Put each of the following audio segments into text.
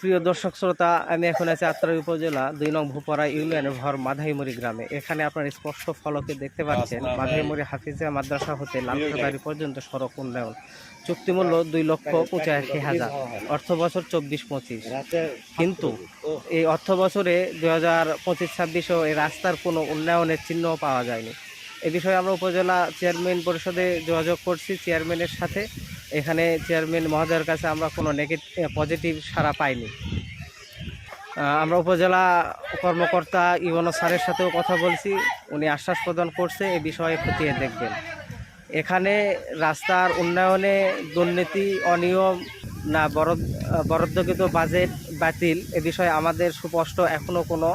প্রিয় দর্শক শ্রোতা, আমি এখন আছি আত্রাই উপজেলা ২ নং ভূপাড়া ইউনিয়নের ভর মাধাইমুড়ি গ্রামে। এখানে আপনার স্পষ্ট ফলকে দেখতে পাচ্ছেন মাধাইমুড়ি হাফিজিয়া মাদ্রাসা হতে লালখাবাড়ি পর্যন্ত সড়ক উন্নয়ন, চুক্তিমূল্য ২,৮৫,০০০, অর্থ বছর ২৪-২৫। কিন্তু এই অর্থ বছরে ২০২৫-২৬ এই রাস্তার কোনো উন্নয়নের চিহ্ন পাওয়া যায়নি। এ বিষয়ে আমরা উপজেলা চেয়ারম্যান পরিষদে যোগাযোগ করছি, চেয়ারম্যানের সাথে। এখানে চেয়ারম্যান মহোদয়ের কাছে আমরা কোনো পজিটিভ সাড়া পাইনি। আমরা উপজেলা কর্মকর্তা ইউনো স্যারের সাথেও কথা বলছি, উনি আশ্বাস প্রদান করছে এ বিষয়ে খতিয়ে দেখবেন। এখানে রাস্তার উন্নয়নে দুর্নীতি, অনিয়ম না বরাদ্দকৃত বাজেট বাতিল, এ বিষয়ে আমাদের সুস্পষ্ট এখনও কোনো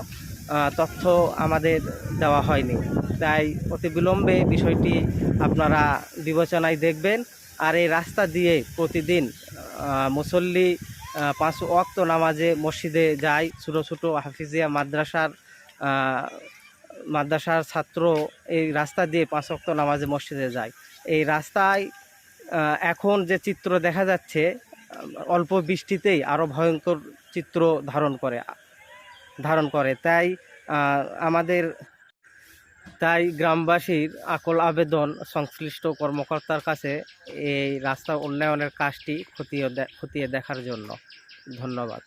তথ্য আমাদের দেওয়া হয়নি। তাই অতি বিলম্বে বিষয়টি আপনারা বিবেচনায় দেখবেন। আর এই রাস্তা দিয়ে প্রতিদিন মুসল্লি 5 ওয়াক্ত নামাজে মসজিদে যায়। ছোটো ছোটো হাফিজিয়া মাদ্রাসার ছাত্র এই রাস্তা দিয়ে 5 ওয়াক্ত নামাজে মসজিদে যায়। এই রাস্তায় এখন যে চিত্র দেখা যাচ্ছে, অল্প বৃষ্টিতেই আরও ভয়ঙ্কর চিত্র ধারণ করে। তাই গ্রামবাসীর আকুল আবেদন সংশ্লিষ্ট কর্মকর্তার কাছে এই রাস্তা উন্নয়নের কাজটি খতিয়ে দেখার জন্য। ধন্যবাদ।